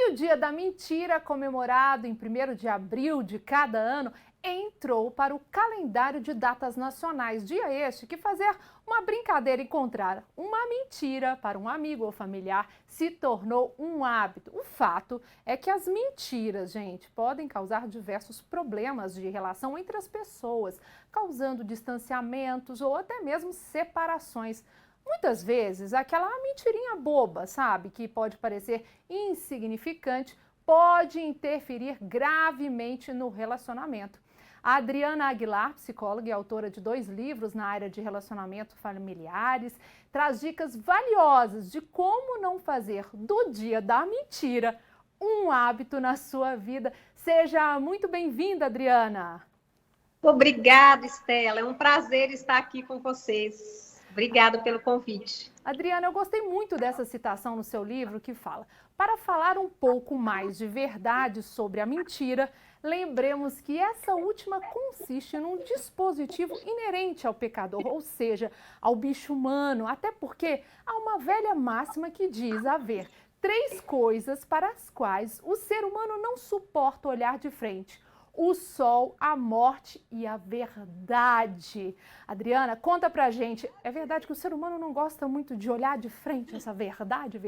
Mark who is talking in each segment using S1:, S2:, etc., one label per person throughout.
S1: E o Dia da Mentira, comemorado em 1º de abril de cada ano, entrou para o calendário de datas nacionais. Dia este que fazer uma brincadeira e contar uma mentira para um amigo ou familiar se tornou um hábito. O fato é que as mentiras, gente, podem causar diversos problemas de relação entre as pessoas, causando distanciamentos ou até mesmo separações. Muitas vezes, aquela mentirinha boba, sabe, que pode parecer insignificante, pode interferir gravemente no relacionamento. A Adriana Aguilar, psicóloga e autora de 2 livros na área de relacionamento familiares, traz dicas valiosas de como não fazer do dia da mentira um hábito na sua vida. Seja muito bem-vinda, Adriana.
S2: Obrigada, Estela. É um prazer estar aqui com vocês. Obrigada pelo convite.
S1: Adriana, eu gostei muito dessa citação no seu livro que fala: para falar um pouco mais de verdade sobre a mentira, lembremos que essa última consiste num dispositivo inerente ao pecador, ou seja, ao bicho humano, até porque há uma velha máxima que diz haver 3 coisas para as quais o ser humano não suporta olhar de frente: o sol, a morte e a verdade. Adriana, conta pra gente, é verdade que o ser humano não gosta muito de olhar de frente essa verdade?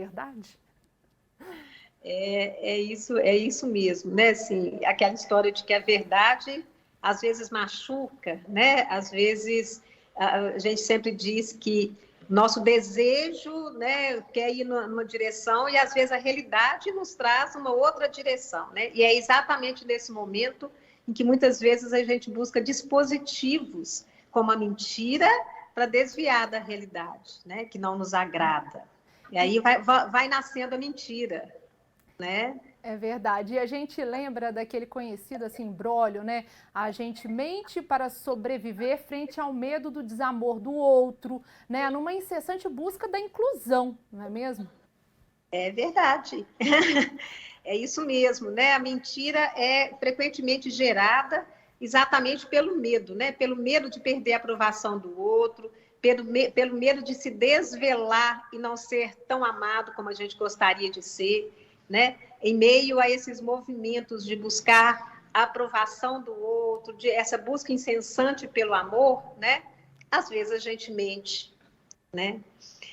S2: É isso mesmo, né? Assim, aquela história de que a verdade às vezes machuca, né? Às vezes a gente sempre diz que nosso desejo, né, quer ir numa direção e às vezes a realidade nos traz uma outra direção, né? E é exatamente nesse momento em que muitas vezes a gente busca dispositivos como a mentira para desviar da realidade, né, que não nos agrada. E aí vai nascendo a mentira, né?
S1: É verdade. E a gente lembra daquele conhecido assim, imbróglio, né? A gente mente para sobreviver frente ao medo do desamor do outro, né? Numa incessante busca da inclusão, não é mesmo?
S2: É verdade. É isso mesmo, né? A mentira é frequentemente gerada exatamente pelo medo, né? Pelo medo de perder a aprovação do outro, pelo medo de se desvelar e não ser tão amado como a gente gostaria de ser, né? Em meio a esses movimentos de buscar a aprovação do outro, de essa busca incessante pelo amor, né? Às vezes a gente mente, né?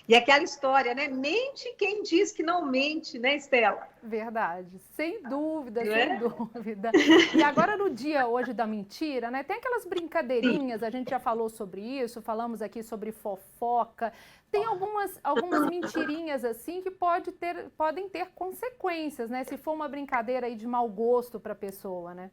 S2: E aquela história, né? Mente quem diz que não mente, né, Estela?
S1: Verdade, sem dúvida,
S2: Não
S1: sem
S2: é?
S1: dúvida. E agora no dia hoje da mentira, né? Tem aquelas
S2: Sim.
S1: brincadeirinhas, a gente já falou sobre isso, falamos aqui sobre fofoca. Tem algumas mentirinhas assim que podem ter consequências, né? Se for uma brincadeira aí de mau gosto para a pessoa, né?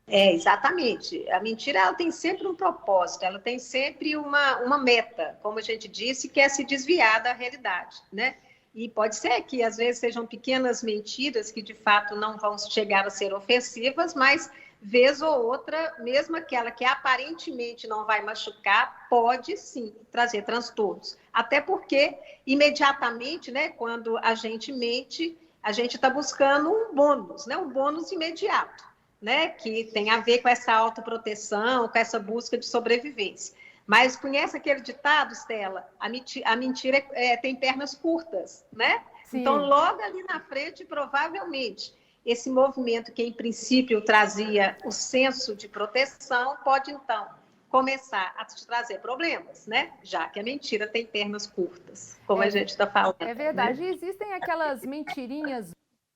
S2: É, exatamente. A mentira ela tem sempre um propósito, ela tem sempre uma meta, como a gente disse, que é se desviar da realidade, né? E pode ser que às vezes sejam pequenas mentiras que de fato não vão chegar a ser ofensivas, mas vez ou outra, mesmo aquela que aparentemente não vai machucar, pode sim trazer transtornos. Até porque imediatamente, né, quando a gente mente, a gente está buscando um bônus, né, um bônus imediato, né, que tem a ver com essa autoproteção, com essa busca de sobrevivência. Mas conhece aquele ditado, Estela? A mentira tem pernas curtas, né? Então,
S1: Sim.
S2: logo ali na frente, provavelmente, esse movimento que, em princípio, trazia o senso de proteção, pode, então, começar a te trazer problemas, né? Já que a mentira tem pernas curtas, como a gente está falando.
S1: É verdade.
S2: Né?
S1: E existem aquelas mentirinhas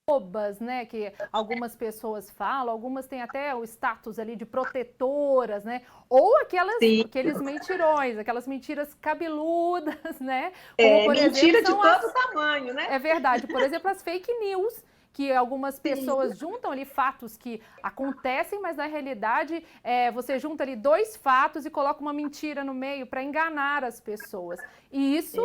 S1: bobas, né, que algumas pessoas falam, algumas têm até o status ali de protetoras, né, ou
S2: Sim.
S1: aqueles mentirões, aquelas mentiras cabeludas, né, como por exemplo
S2: Mentira de
S1: são
S2: todo tamanho, né?
S1: é verdade, por exemplo as fake news, que algumas
S2: Sim.
S1: pessoas juntam ali fatos que acontecem, mas na realidade você junta ali 2 fatos e coloca uma mentira no meio para enganar as pessoas, e isso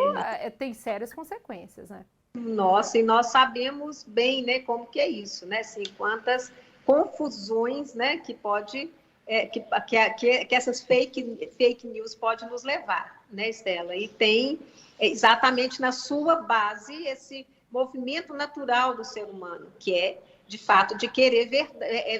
S1: tem sérias consequências, né?
S2: Nossa, e nós sabemos bem, né, como que é isso, né? Assim, quantas confusões, né, que pode, que essas fake news pode nos levar, né, Estela? E tem exatamente na sua base esse movimento natural do ser humano, que é, de fato, de querer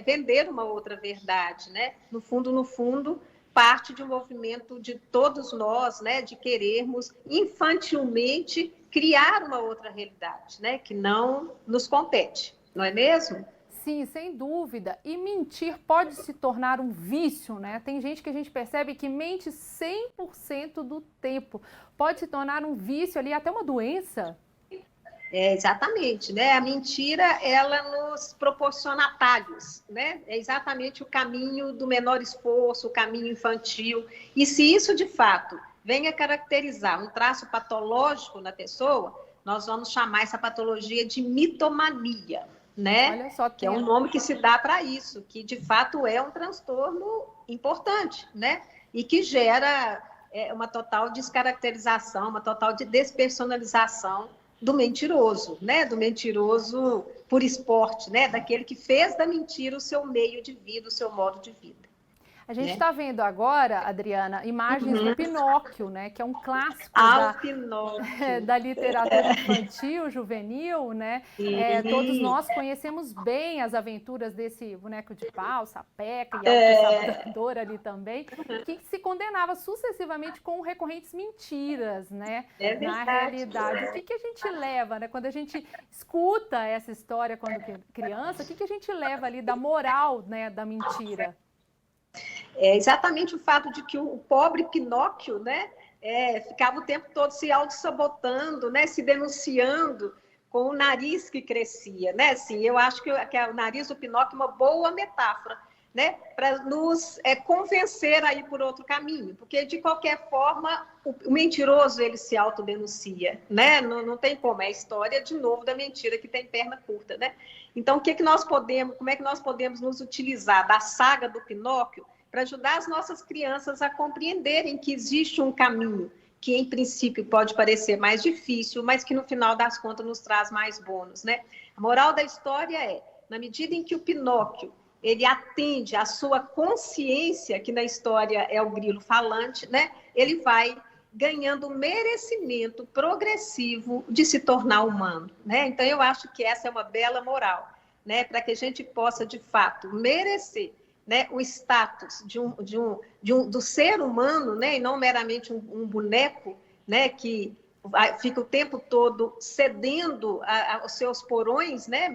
S2: vender uma outra verdade, né? No fundo, parte de um movimento de todos nós, né, de querermos infantilmente criar uma outra realidade, né, que não nos compete, não é mesmo?
S1: Sim, sem dúvida. E mentir pode se tornar um vício, né? Tem gente que a gente percebe que mente 100% do tempo. Pode se tornar um vício ali, até uma doença.
S2: Exatamente, né? A mentira, ela nos proporciona atalhos, né? É exatamente o caminho do menor esforço, o caminho infantil. E se isso, de fato, vem a caracterizar um traço patológico na pessoa, nós vamos chamar essa patologia de mitomania, né?
S1: Olha só,
S2: Que é
S1: tem.
S2: um nome que se dá para isso, que de fato é um transtorno importante, né? E que gera uma total descaracterização, uma total de despersonalização do mentiroso, né? Do mentiroso por esporte, né? Daquele que fez da mentira o seu meio de vida, o seu modo de vida.
S1: A gente
S2: Né?
S1: está vendo agora, Adriana, imagens do Pinóquio, né? Que é um clássico
S2: Ao Pinóquio.
S1: da literatura infantil, juvenil, né? Todos
S2: Sim.
S1: nós conhecemos bem as aventuras desse boneco de pau, Sapeca e Elsa Salvador ali também, que se condenava sucessivamente com recorrentes mentiras, né?
S2: É verdade.
S1: Na realidade, o que a gente leva, né? Quando a gente escuta essa história quando criança, o que a gente leva ali da moral, né, da mentira?
S2: É exatamente o fato de que o pobre Pinóquio, né, ficava o tempo todo se auto-sabotando, né, se denunciando com o nariz que crescia, né? Assim, eu acho que o nariz do Pinóquio é uma boa metáfora, né, para nos convencer a ir por outro caminho, porque de qualquer forma o mentiroso ele se autodenuncia, né? Não tem como, é a história de novo da mentira que tem perna curta, né? Então, como é que nós podemos nos utilizar da saga do Pinóquio para ajudar as nossas crianças a compreenderem que existe um caminho que, em princípio, pode parecer mais difícil, mas que, no final das contas, nos traz mais bônus, né? A moral da história é, na medida em que o Pinóquio ele atende à sua consciência, que na história é o grilo falante, né? Ele vai ganhando merecimento progressivo de se tornar humano, né? Então, eu acho que essa é uma bela moral, né? Para que a gente possa, de fato, merecer, né, o status do ser humano, né, e não meramente um boneco, né, que fica o tempo todo cedendo aos seus porões, né,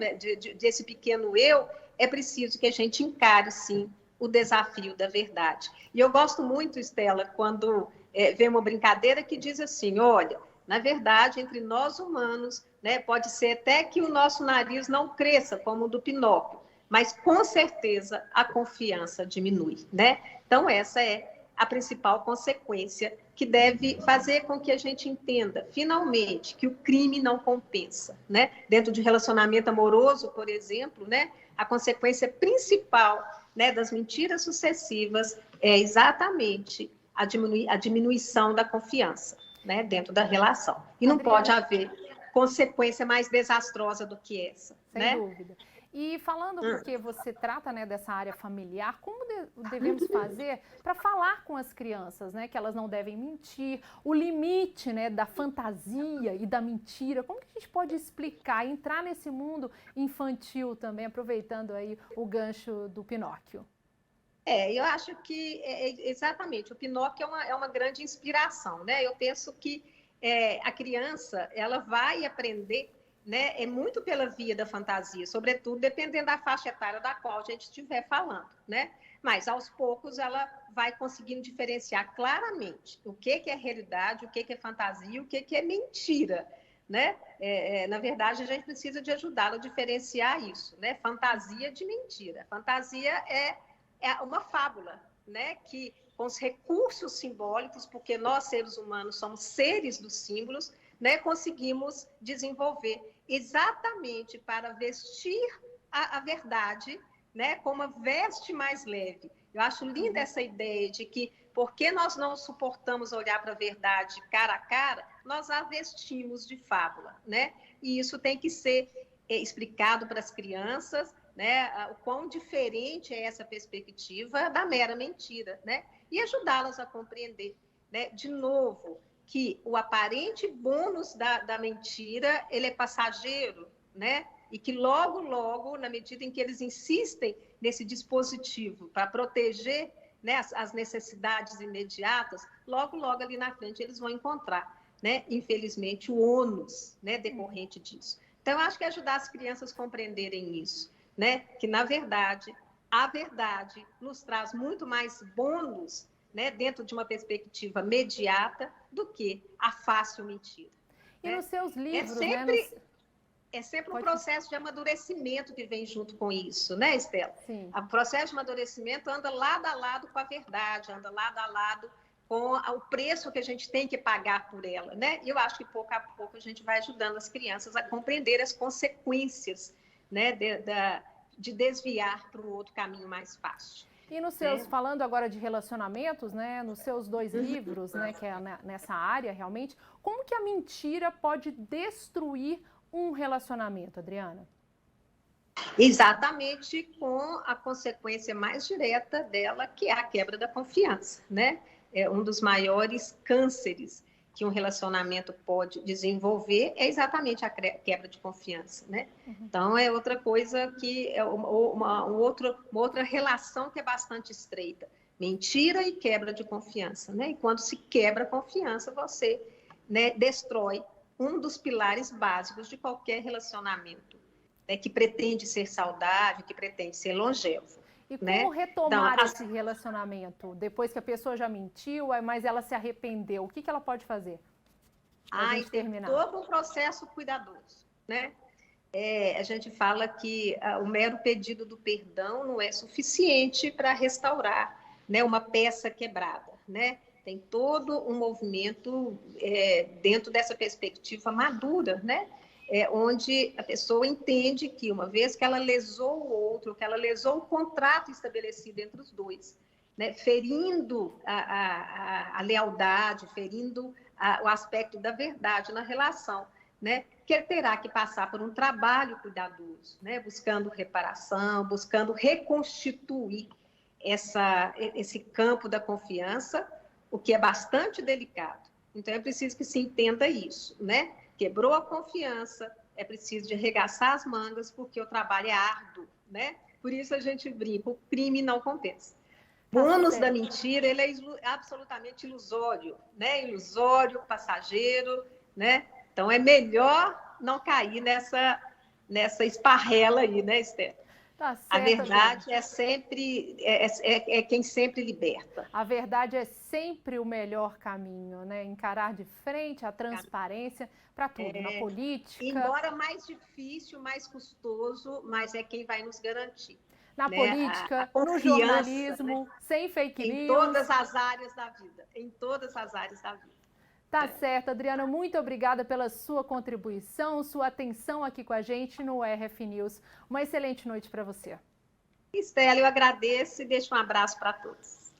S2: desse pequeno eu, é preciso que a gente encare, sim, o desafio da verdade. E eu gosto muito, Estela, quando vem uma brincadeira que diz assim, olha, na verdade, entre nós humanos, né, pode ser até que o nosso nariz não cresça, como o do Pinóquio, mas com certeza a confiança diminui, né? Então, essa é a principal consequência que deve fazer com que a gente entenda, finalmente, que o crime não compensa, né? Dentro de relacionamento amoroso, por exemplo, né? A consequência principal, né, das mentiras sucessivas é exatamente a diminuição da confiança, né, dentro da relação. E não pode haver consequência mais desastrosa do que essa,
S1: sem dúvida. E falando, porque você trata, né, dessa área familiar, como devemos fazer para falar com as crianças, né, que elas não devem mentir, o limite, né, da fantasia e da mentira, como que a gente pode explicar, entrar nesse mundo infantil também, aproveitando aí o gancho do Pinóquio?
S2: Eu acho que, exatamente, o Pinóquio é uma grande inspiração, né? Eu penso que a criança, ela vai aprender, né, muito pela via da fantasia, sobretudo dependendo da faixa etária da qual a gente estiver falando, né? Mas, aos poucos, ela vai conseguindo diferenciar claramente o que é realidade, o que é fantasia, o que é mentira, né? Na verdade, a gente precisa de ajudá-la a diferenciar isso, né? Fantasia de mentira. Fantasia é uma fábula, né? Que com os recursos simbólicos, porque nós, seres humanos, somos seres dos símbolos, né? Conseguimos desenvolver exatamente para vestir a verdade, né? Com uma veste mais leve. Eu acho linda essa ideia de que, porque nós não suportamos olhar para a verdade cara a cara, nós a vestimos de fábula, né? E isso tem que ser explicado para as crianças, né, o quão diferente é essa perspectiva da mera mentira, né? E ajudá-las a compreender, né, de novo, que o aparente bônus da mentira, ele é passageiro, né? E que logo, logo, na medida em que eles insistem nesse dispositivo para proteger, né, as necessidades imediatas, logo, logo ali na frente eles vão encontrar né, infelizmente, o ônus, né, decorrente disso. Então, eu acho que ajudar as crianças a compreenderem isso, né, que, na verdade, a verdade nos traz muito mais bônus, né, dentro de uma perspectiva imediata do que a fácil mentira.
S1: E
S2: Né?
S1: nos seus
S2: É
S1: livros, né?
S2: sempre um processo de amadurecimento que vem junto com isso, né, Estela?
S1: Sim.
S2: O processo de amadurecimento anda lado a lado com a verdade, anda lado a lado com o preço que a gente tem que pagar por ela, né? E eu acho que pouco a pouco a gente vai ajudando as crianças a compreender as consequências, né, de desviar para um outro caminho mais fácil.
S1: E nos seus, falando agora de relacionamentos, né, nos seus 2 livros, né, que é nessa área realmente, como que a mentira pode destruir um relacionamento, Adriana?
S2: Exatamente com a consequência mais direta dela, que é a quebra da confiança, né? É um dos maiores cânceres que um relacionamento pode desenvolver é exatamente a quebra de confiança, né? Então, é outra coisa que é uma outra relação que é bastante estreita. Mentira e quebra de confiança, né? E quando se quebra a confiança, você, né, destrói um dos pilares básicos de qualquer relacionamento, né, que pretende ser saudável, que pretende ser longevo.
S1: E
S2: né?
S1: como retomar
S2: Então,
S1: esse relacionamento? Depois que a pessoa já mentiu, mas ela se arrependeu, o que ela pode fazer?
S2: Tem todo um processo cuidadoso, né? A gente fala que o mero pedido do perdão não é suficiente para restaurar, né, uma peça quebrada, né? Tem todo um movimento dentro dessa perspectiva madura, né? Onde a pessoa entende que uma vez que ela lesou o outro, que ela lesou o contrato estabelecido entre os dois, né, ferindo a lealdade, ferindo o aspecto da verdade na relação, né, que terá que passar por um trabalho cuidadoso, né, buscando reparação, buscando reconstituir esse campo da confiança, o que é bastante delicado. Então, é preciso que se entenda isso, né? Quebrou a confiança, é preciso de arregaçar as mangas, porque o trabalho é árduo, né? Por isso a gente brinca, o crime não compensa. O bônus da mentira, ele é absolutamente ilusório, né? Ilusório, passageiro, né? Então, é melhor não cair nessa esparrela aí, né, Esther?
S1: Tá certo,
S2: a verdade é sempre quem sempre liberta.
S1: A verdade é sempre o melhor caminho, né? Encarar de frente a transparência para tudo, na política.
S2: Embora mais difícil, mais custoso, mas é quem vai nos garantir.
S1: Na
S2: né?
S1: política, no jornalismo, né? Sem fake news.
S2: Em todas as áreas da vida. Em todas as áreas da vida.
S1: Tá certo, Adriana, muito obrigada pela sua contribuição, sua atenção aqui com a gente no RF News. Uma excelente noite para você.
S2: Estela, eu agradeço e deixo um abraço para todos.